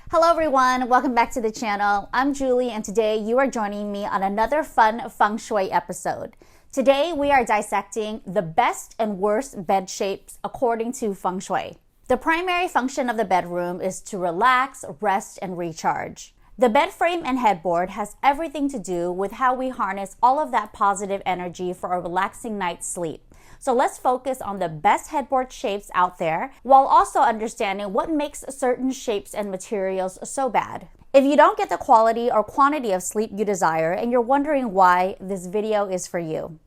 Hello everyone, welcome back to the channel. I'm Julie and today you are joining me on another fun Feng Shui episode. Today we are dissecting the best and worst bed shapes according to Feng Shui. The primary function of the bedroom is to relax, rest, and recharge. The bed frame and headboard has everything to do with how we harness all of that positive energy for a relaxing night's sleep. So let's focus on the best headboard shapes out there while also understanding what makes certain shapes and materials so bad. If you don't get the quality or quantity of sleep you desire and you're wondering why, this video is for you.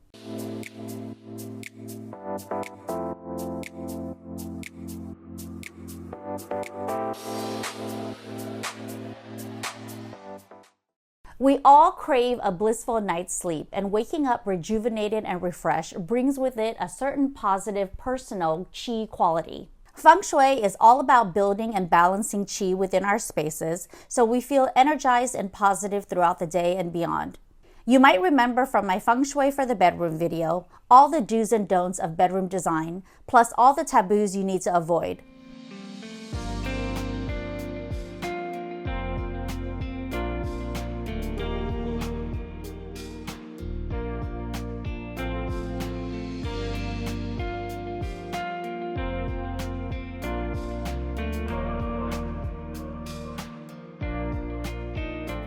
We all crave a blissful night's sleep, and waking up rejuvenated and refreshed brings with it a certain positive personal qi quality. Feng Shui is all about building and balancing qi within our spaces so we feel energized and positive throughout the day and beyond. You might remember from my Feng Shui for the bedroom video, all the do's and don'ts of bedroom design, plus all the taboos you need to avoid.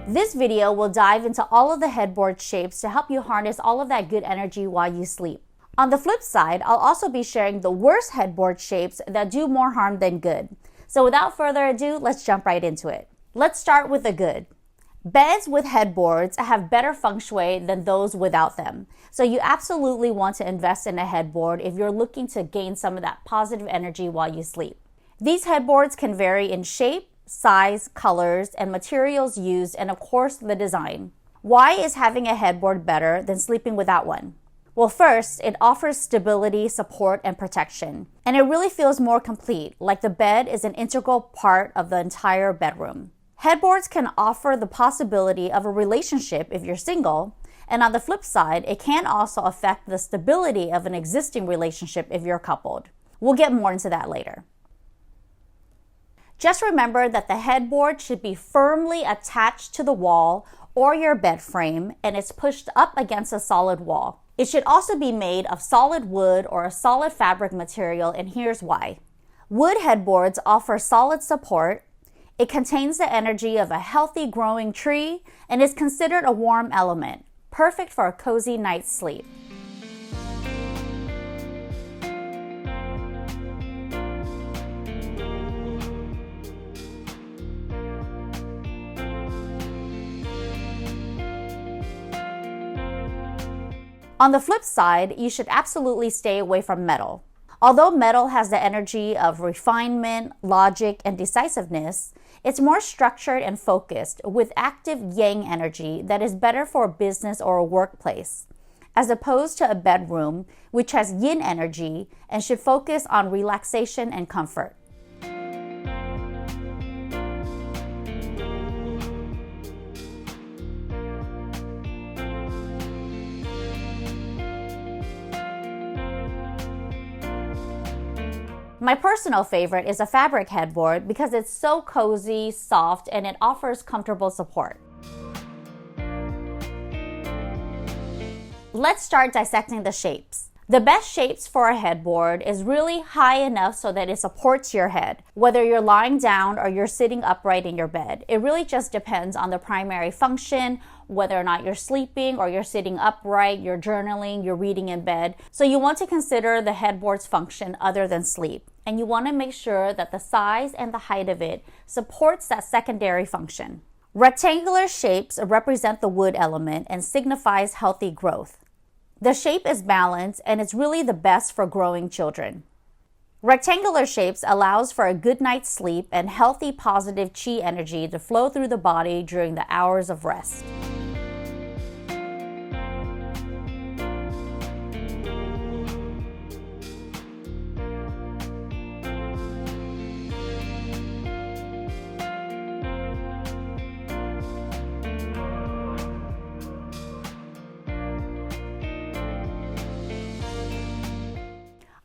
This video will dive into all of the headboard shapes to help you harness all of that good energy while you sleep. On the flip side, I'll also be sharing the worst headboard shapes that do more harm than good. So without further ado, let's jump right into it. Let's start with the good. Beds with headboards have better feng shui than those without them. So you absolutely want to invest in a headboard if you're looking to gain some of that positive energy while you sleep. These headboards can vary in shape, size, colors, and materials used, and of course, the design. Why is having a headboard better than sleeping without one? Well, first, it offers stability, support, and protection. And it really feels more complete, like the bed is an integral part of the entire bedroom. Headboards can offer the possibility of a relationship if you're single, and on the flip side, it can also affect the stability of an existing relationship if you're coupled. We'll get more into that later. Just remember that the headboard should be firmly attached to the wall or your bed frame, and it's pushed up against a solid wall. It should also be made of solid wood or a solid fabric material, and here's why. Wood headboards offer solid support. It contains the energy of a healthy growing tree and is considered a warm element, perfect for a cozy night's sleep. On the flip side, you should absolutely stay away from metal. Although metal has the energy of refinement, logic, and decisiveness, it's more structured and focused with active yang energy that is better for a business or a workplace, as opposed to a bedroom, which has yin energy and should focus on relaxation and comfort. My personal favorite is a fabric headboard because it's so cozy, soft, and it offers comfortable support. Let's start dissecting the shapes. The best shapes for a headboard is really high enough so that it supports your head, whether you're lying down or you're sitting upright in your bed. It really just depends on the primary function, whether or not you're sleeping or you're sitting upright, you're journaling, you're reading in bed. So you want to consider the headboard's function other than sleep. And you want to make sure that the size and the height of it supports that secondary function. Rectangular shapes represent the wood element and signifies healthy growth. The shape is balanced and it's really the best for growing children. Rectangular shapes allows for a good night's sleep and healthy positive qi energy to flow through the body during the hours of rest.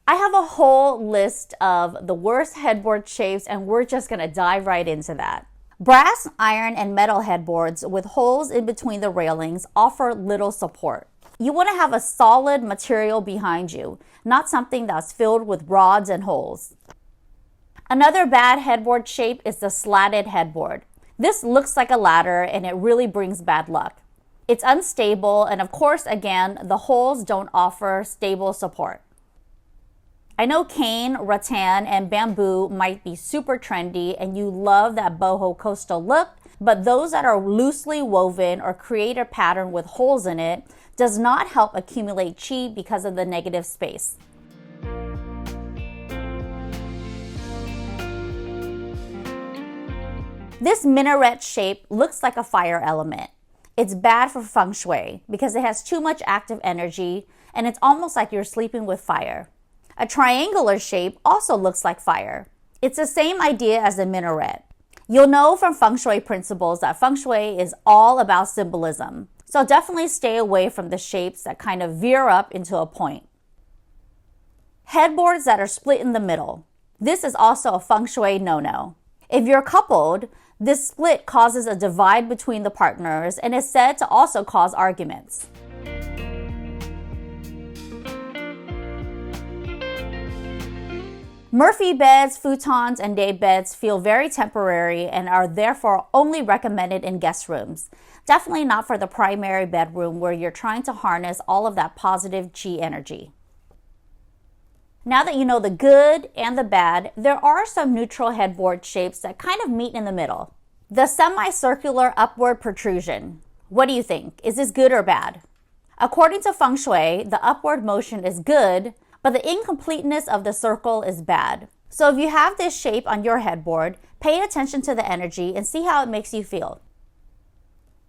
I have a whole list of the worst headboard shapes and we're just gonna dive right into that. Brass, iron, and metal headboards with holes in between the railings offer little support. You want to have a solid material behind you, not something that's filled with rods and holes. Another bad headboard shape is the slatted headboard. This looks like a ladder and it really brings bad luck. It's unstable, and of course, again, the holes don't offer stable support. I know cane, rattan, and bamboo might be super trendy and you love that boho coastal look, but those that are loosely woven or create a pattern with holes in it does not help accumulate chi because of the negative space. This minaret shape looks like a fire element. It's bad for Feng Shui because it has too much active energy and it's almost like you're sleeping with fire. A triangular shape also looks like fire. It's the same idea as a minaret. You'll know from Feng Shui principles that Feng Shui is all about symbolism. So definitely stay away from the shapes that kind of veer up into a point. Headboards that are split in the middle. This is also a Feng Shui no-no. If you're coupled, this split causes a divide between the partners and is said to also cause arguments. Murphy beds, futons, and day beds feel very temporary and are therefore only recommended in guest rooms. Definitely not for the primary bedroom where you're trying to harness all of that positive chi energy. Now that you know the good and the bad, there are some neutral headboard shapes that kind of meet in the middle. The semicircular upward protrusion. What do you think? Is this good or bad? According to Feng Shui, the upward motion is good, but the incompleteness of the circle is bad. So if you have this shape on your headboard, pay attention to the energy and see how it makes you feel.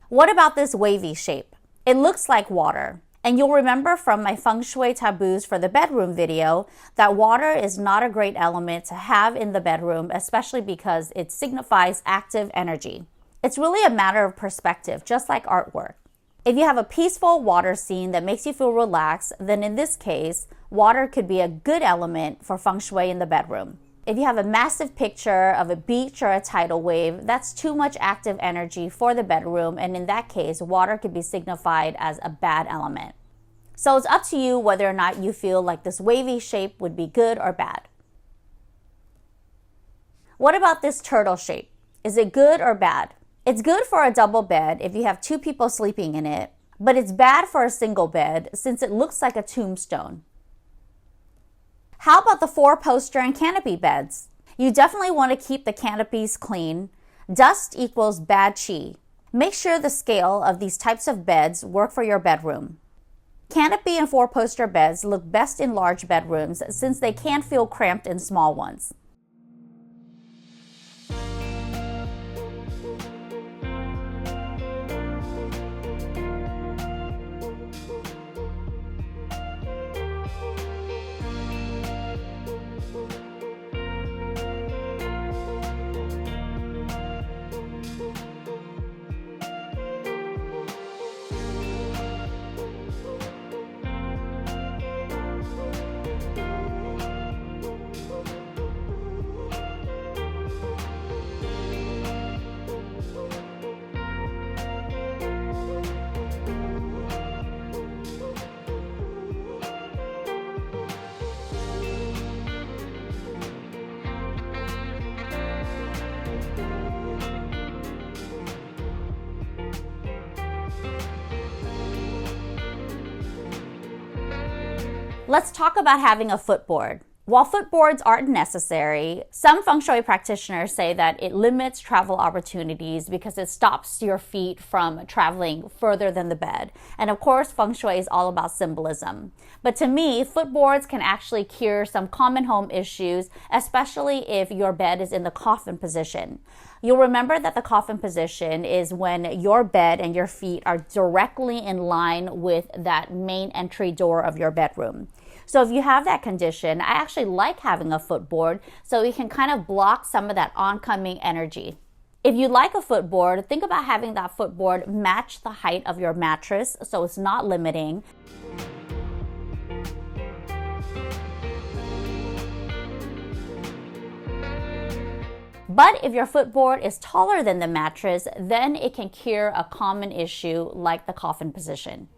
What about this wavy shape? It looks like water. And you'll remember from my Feng Shui taboos for the bedroom video that water is not a great element to have in the bedroom, especially because it signifies active energy. It's really a matter of perspective, just like artwork. If you have a peaceful water scene that makes you feel relaxed, then in this case, water could be a good element for Feng Shui in the bedroom. If you have a massive picture of a beach or a tidal wave, that's too much active energy for the bedroom, and in that case, water could be signified as a bad element. So it's up to you whether or not you feel like this wavy shape would be good or bad. What about this turtle shape? Is it good or bad? It's good for a double bed if you have two people sleeping in it, but it's bad for a single bed since it looks like a tombstone. How about the 4-poster and canopy beds? You definitely want to keep the canopies clean. Dust equals bad chi. Make sure the scale of these types of beds work for your bedroom. Canopy and 4-poster beds look best in large bedrooms since they can feel cramped in small ones. Let's talk about having a footboard. While footboards aren't necessary, some Feng Shui practitioners say that it limits travel opportunities because it stops your feet from traveling further than the bed. And of course, Feng Shui is all about symbolism. But to me, footboards can actually cure some common home issues, especially if your bed is in the coffin position. You'll remember that the coffin position is when your bed and your feet are directly in line with that main entry door of your bedroom. So if you have that condition, I actually like having a footboard so you can kind of block some of that oncoming energy. If you like a footboard, think about having that footboard match the height of your mattress so it's not limiting. But if your footboard is taller than the mattress, then it can cure a common issue like the coffin position.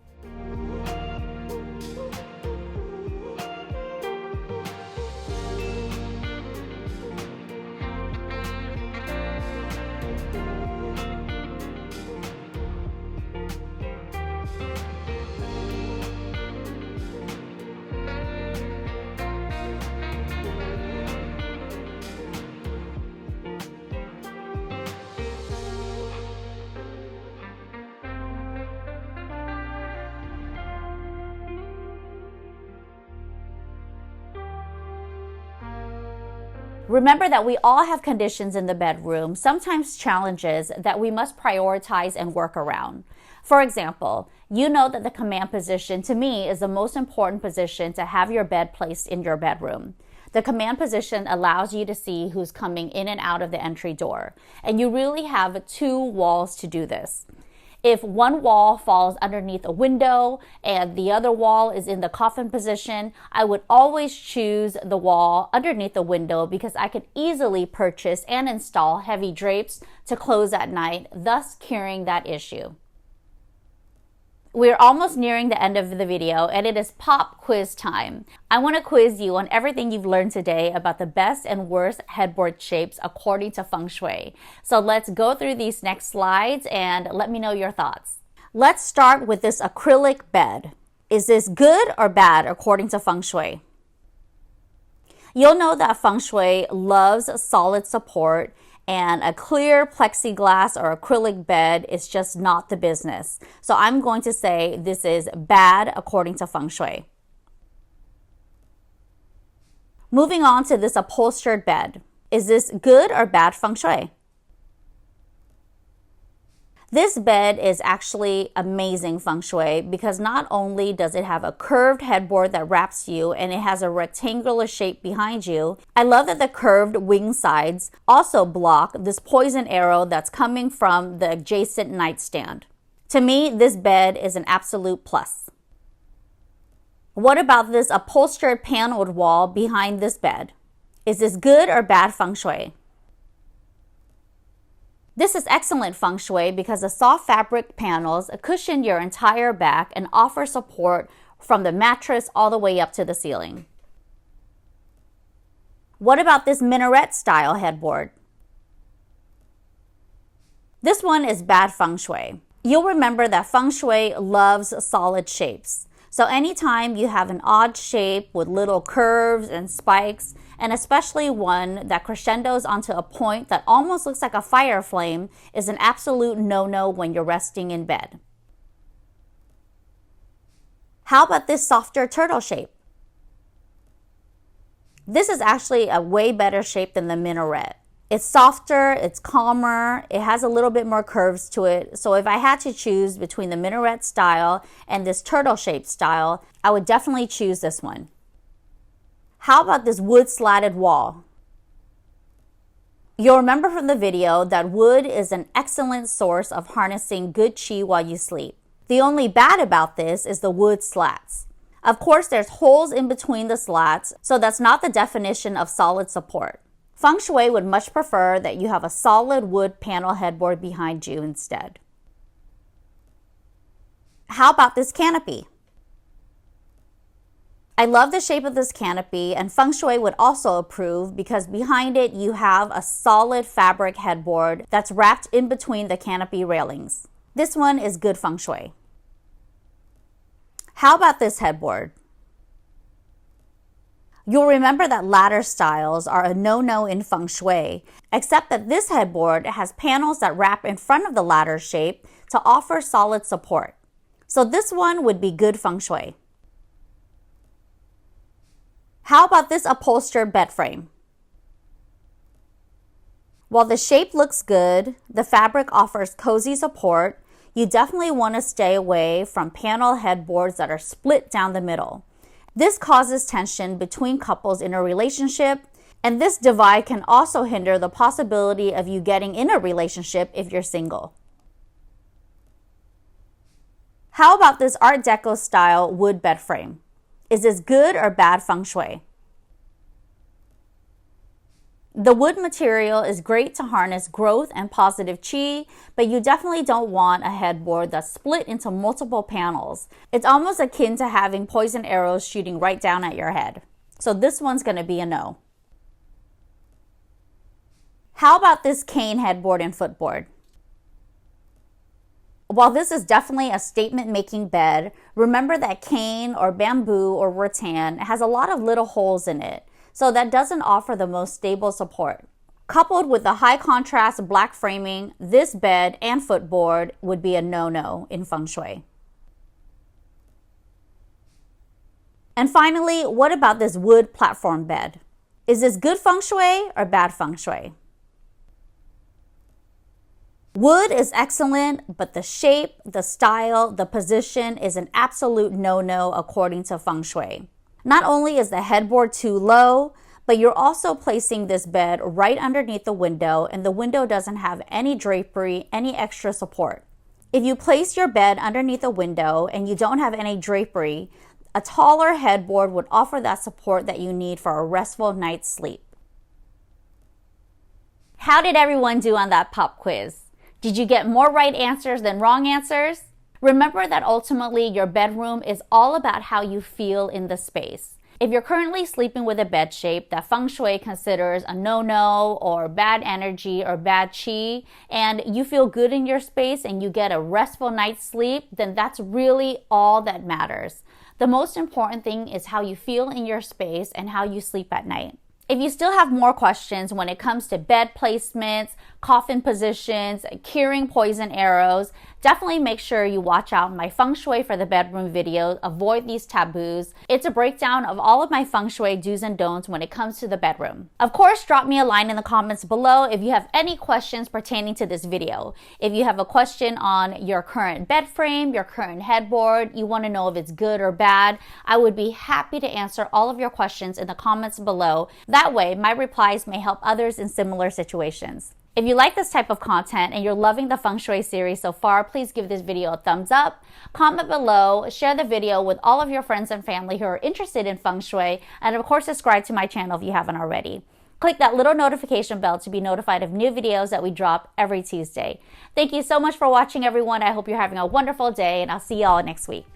Remember that we all have conditions in the bedroom, sometimes challenges that we must prioritize and work around. For example, you know that the command position to me is the most important position to have your bed placed in your bedroom. The command position allows you to see who's coming in and out of the entry door, and you really have two walls to do this. If one wall falls underneath a window and the other wall is in the coffin position, I would always choose the wall underneath the window because I could easily purchase and install heavy drapes to close at night, thus curing that issue. We're almost nearing the end of the video and it is pop quiz time. I want to quiz you on everything you've learned today about the best and worst headboard shapes according to Feng Shui. So let's go through these next slides and let me know your thoughts. Let's start with this acrylic bed. Is this good or bad according to Feng Shui? You'll know that Feng Shui loves solid support, and a clear plexiglass or acrylic bed is just not the business. So I'm going to say this is bad according to Feng Shui. Moving on to this upholstered bed. Is this good or bad Feng Shui? This bed is actually amazing Feng Shui because not only does it have a curved headboard that wraps you and it has a rectangular shape behind you, I love that the curved wing sides also block this poison arrow that's coming from the adjacent nightstand. To me, this bed is an absolute plus. What about this upholstered paneled wall behind this bed? Is this good or bad Feng Shui? This is excellent Feng Shui because the soft fabric panels cushion your entire back and offer support from the mattress all the way up to the ceiling. What about this minaret style headboard? This one is bad Feng Shui. You'll remember that Feng Shui loves solid shapes. So anytime you have an odd shape with little curves and spikes, and especially one that crescendos onto a point that almost looks like a fire flame, is an absolute no-no when you're resting in bed. How about this softer turtle shape? This is actually a way better shape than the minaret. It's softer, it's calmer, it has a little bit more curves to it. So if I had to choose between the minaret style and this turtle shaped style, I would definitely choose this one. How about this wood slatted wall? You'll remember from the video that wood is an excellent source of harnessing good qi while you sleep. The only bad about this is the wood slats. Of course, there's holes in between the slats, so that's not the definition of solid support. Feng Shui would much prefer that you have a solid wood panel headboard behind you instead. How about this canopy? I love the shape of this canopy, and Feng Shui would also approve because behind it you have a solid fabric headboard that's wrapped in between the canopy railings. This one is good Feng Shui. How about this headboard? You'll remember that ladder styles are a no-no in Feng Shui, except that this headboard has panels that wrap in front of the ladder shape to offer solid support. So this one would be good Feng Shui. How about this upholstered bed frame? While the shape looks good, the fabric offers cozy support, you definitely want to stay away from panel headboards that are split down the middle. This causes tension between couples in a relationship, and this divide can also hinder the possibility of you getting in a relationship if you're single. How about this Art Deco style wood bed frame? Is this good or bad Feng Shui? The wood material is great to harness growth and positive chi, but you definitely don't want a headboard that's split into multiple panels. It's almost akin to having poison arrows shooting right down at your head. So this one's going to be a no. How about this cane headboard and footboard? While this is definitely a statement-making bed, remember that cane or bamboo or rattan has a lot of little holes in it, so that doesn't offer the most stable support. Coupled with the high contrast black framing, this bed and footboard would be a no-no in Feng Shui. And finally, what about this wood platform bed? Is this good Feng Shui or bad Feng Shui? Wood is excellent, but the shape, the style, the position is an absolute no-no according to Feng Shui. Not only is the headboard too low, but you're also placing this bed right underneath the window, and the window doesn't have any drapery, any extra support. If you place your bed underneath a window and you don't have any drapery, a taller headboard would offer that support that you need for a restful night's sleep. How did everyone do on that pop quiz? Did you get more right answers than wrong answers? Remember that ultimately your bedroom is all about how you feel in the space. If you're currently sleeping with a bed shape that Feng Shui considers a no-no or bad energy or bad chi, and you feel good in your space and you get a restful night's sleep, then that's really all that matters. The most important thing is how you feel in your space and how you sleep at night. If you still have more questions when it comes to bed placements, coffin positions, curing poison arrows, definitely make sure you watch out my Feng Shui for the bedroom video, Avoid These Taboos. It's a breakdown of all of my Feng Shui do's and don'ts when it comes to the bedroom. Of course, drop me a line in the comments below if you have any questions pertaining to this video. If you have a question on your current bed frame, your current headboard, you want to know if it's good or bad, I would be happy to answer all of your questions in the comments below. That way, my replies may help others in similar situations. If you like this type of content and you're loving the Feng Shui series so far, please give this video a thumbs up, comment below, share the video with all of your friends and family who are interested in Feng Shui, and of course subscribe to my channel if you haven't already. Click that little notification bell to be notified of new videos that we drop every Tuesday. Thank you so much for watching, everyone. I hope you're having a wonderful day, and I'll see y'all next week.